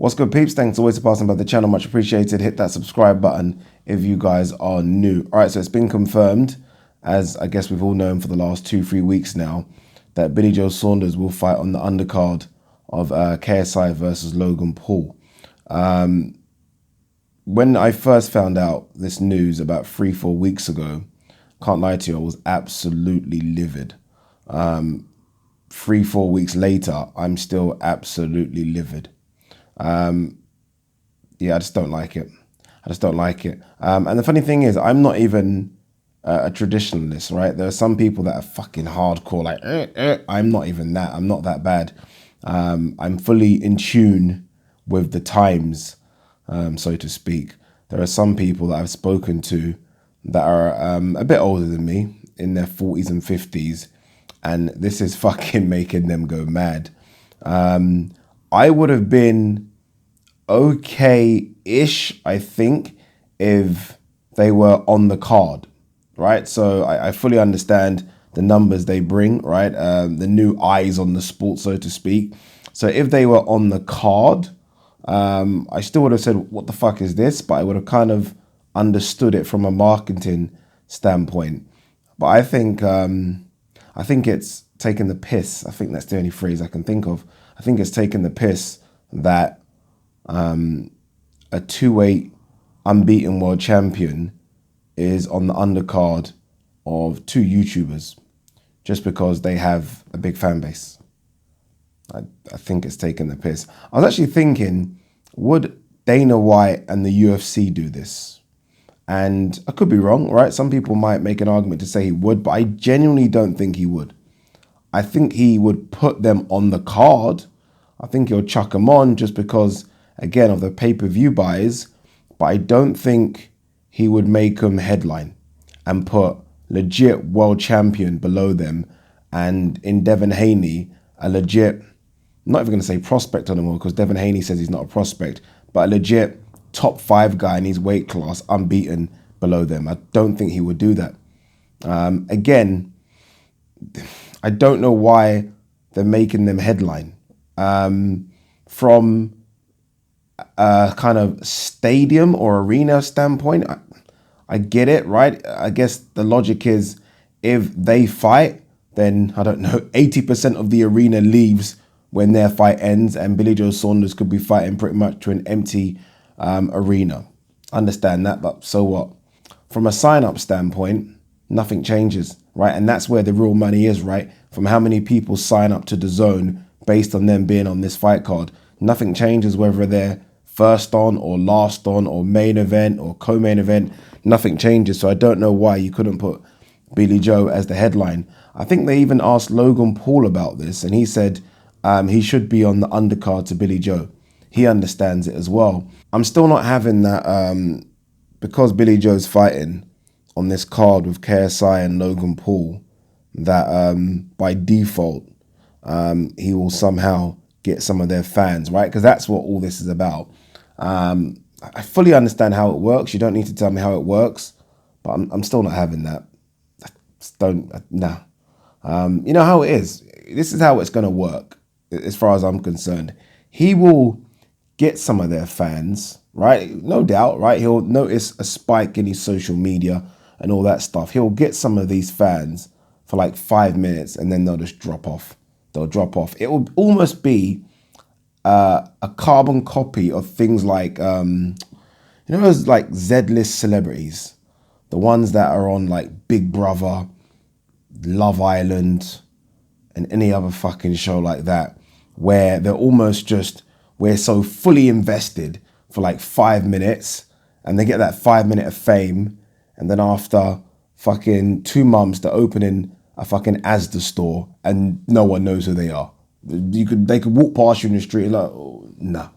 What's good, peeps? Thanks always for passing by the channel. Much appreciated. Hit that subscribe button if you guys are new. All right, so it's been confirmed, as I guess we've all known for the last 2-3 weeks now, that Billy Joe Saunders will fight on the undercard of KSI versus Logan Paul. When I first found out this news about 3-4 weeks ago, can't lie to you, I was absolutely livid. 3-4 weeks later, I'm still absolutely livid. Yeah, I just don't like it. And the funny thing is, I'm not even a traditionalist, right? There are some people that are fucking hardcore, like, I'm not even that. I'm not that bad. I'm fully in tune with the times, so to speak. There are some people that I've spoken to that are a bit older than me, in their 40s and 50s, and this is fucking making them go mad. I would have been okay-ish, I think, if they were on the card, right? So I fully understand the numbers they bring, right? The new eyes on the sport, so to speak. So if they were on the card, I still would have said, what the fuck is this? But I would have kind of understood it from a marketing standpoint. But I think it's taken the piss. I think that's the only phrase I can think of. I think it's taken the piss that a 2-weight unbeaten world champion is on the undercard of 2 YouTubers just because they have a big fan base. I think it's taken the piss. I was actually thinking, would Dana White and the UFC do this? And I could be wrong, right? Some people might make an argument to say he would, but I genuinely don't think he would. I think he would put them on the card. I think he'll chuck them on just because, again, of the pay-per-view buys, but I don't think he would make them headline and put legit world champion below them, and in Devin Haney, a legit, not even going to say prospect on them all, because Devin Haney says he's not a prospect, but a legit top 5 guy in his weight class, unbeaten, below them. I don't think he would do that. Again, I don't know why they're making them headline. From a kind of stadium or arena standpoint, I get it, right? I guess the logic is, if they fight, then, I don't know, 80% of the arena leaves when their fight ends, and Billy Joe Saunders could be fighting pretty much to an empty arena. Understand that, but so what? From a sign-up standpoint, nothing changes, right? And that's where the real money is, right? From how many people sign up to DAZN based on them being on this fight card. Nothing changes whether they're first on or last on or main event or co-main event. Nothing changes. So I don't know why you couldn't put Billy Joe as the headline. I think they even asked Logan Paul about this, and he said he should be on the undercard to Billy Joe. He understands it as well. I'm still not having that, because Billy Joe's fighting on this card with KSI and Logan Paul, that by default, he will somehow get some of their fans, right? Because that's what all this is about. I fully understand how it works. You don't need to tell me how it works, but I'm still not having that. You know how it is. This is how it's going to work, as far as I'm concerned. He will get some of their fans, right? No doubt, right? He'll notice a spike in his social media and all that stuff. He'll get some of these fans for like 5 minutes, and then they'll just drop off. They'll drop off. It will almost be a carbon copy of things like, those like Z-list celebrities, the ones that are on like Big Brother, Love Island, and any other fucking show like that, where they're almost just, we're so fully invested for like 5 minutes, and they get that 5 minute of fame, and then after fucking 2 months, they're opening a fucking Asda store, and no one knows who they are. They could walk past you in the street and like, oh, no.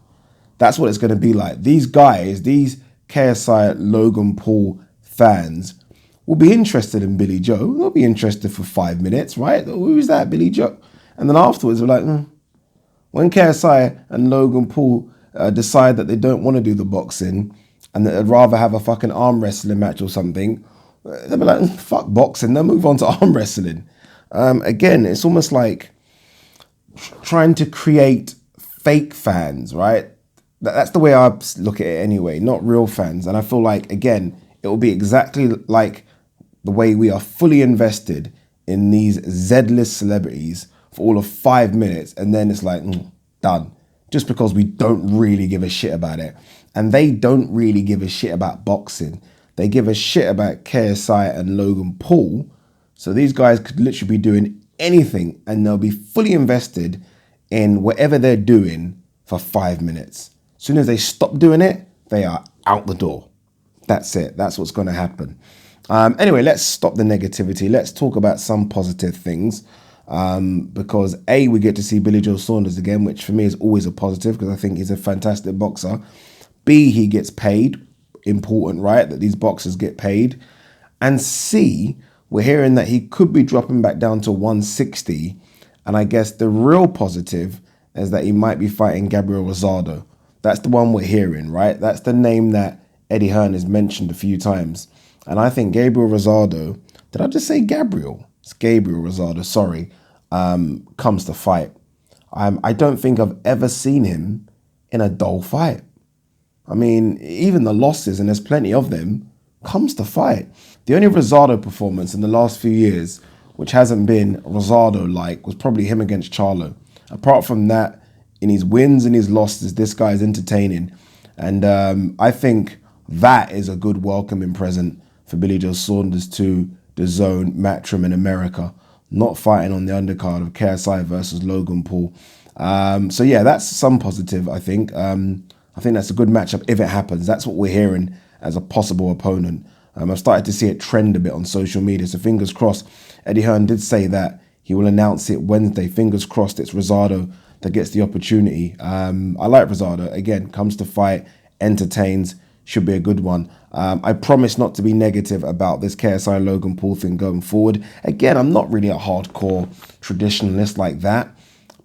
That's what it's going to be like. These guys, these KSI Logan Paul fans, will be interested in Billy Joe. They'll be interested for 5 minutes, right? Who's that, Billy Joe? And then afterwards, we're like, When KSI and Logan Paul decide that they don't want to do the boxing and that they'd rather have a fucking arm wrestling match or something, they'll be like, fuck boxing, they'll move on to arm wrestling. Again, it's almost like trying to create fake fans, right? That's the way I look at it anyway, not real fans. And I feel like, again, it will be exactly like the way we are fully invested in these Z-list celebrities for all of 5 minutes, and then it's like, done. Just because we don't really give a shit about it. And they don't really give a shit about boxing. They give a shit about KSI and Logan Paul. So these guys could literally be doing anything and they'll be fully invested in whatever they're doing for 5 minutes. As soon as they stop doing it, they are out the door. That's it. That's what's going to happen. Anyway, let's stop the negativity. Let's talk about some positive things. Because A, we get to see Billy Joe Saunders again, which for me is always a positive because I think he's a fantastic boxer. B, he gets paid. Important, right? That these boxers get paid. And C, we're hearing that he could be dropping back down to 160. And I guess the real positive is that he might be fighting Gabriel Rosado. That's the one we're hearing, right? That's the name that Eddie Hearn has mentioned a few times. And I think Gabriel Rosado, did I just say Gabriel? It's Gabriel Rosado, sorry, comes to fight. I don't think I've ever seen him in a dull fight. I mean, even the losses, and there's plenty of them, comes to fight. The only Rosado performance in the last few years, which hasn't been Rosado-like, was probably him against Charlo. Apart from that, in his wins and his losses, this guy is entertaining. And I think that is a good welcoming present for Billy Joe Saunders to the zone Matchroom in America, not fighting on the undercard of KSI versus Logan Paul. So yeah, that's some positive, I think. I think that's a good matchup if it happens. That's what we're hearing as a possible opponent. I've started to see it trend a bit on social media, so fingers crossed. Eddie Hearn did say that he will announce it Wednesday. Fingers crossed it's Rosado that gets the opportunity. I like Rosado. Again, comes to fight, entertains, should be a good one. I promise not to be negative about this KSI Logan Paul thing going forward. Again, I'm not really a hardcore traditionalist like that.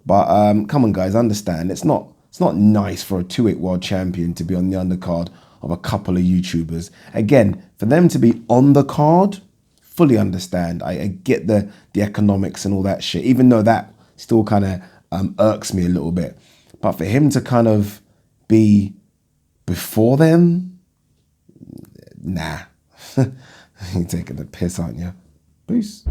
But come on, guys, understand. It's not nice for a 2-weight world champion to be on the undercard of a couple of YouTubers. Again, for them to be on the card, fully understand. I get the economics and all that shit, even though that still kind of irks me a little bit. But for him to kind of be before them, nah. You're taking the piss, aren't you? Peace.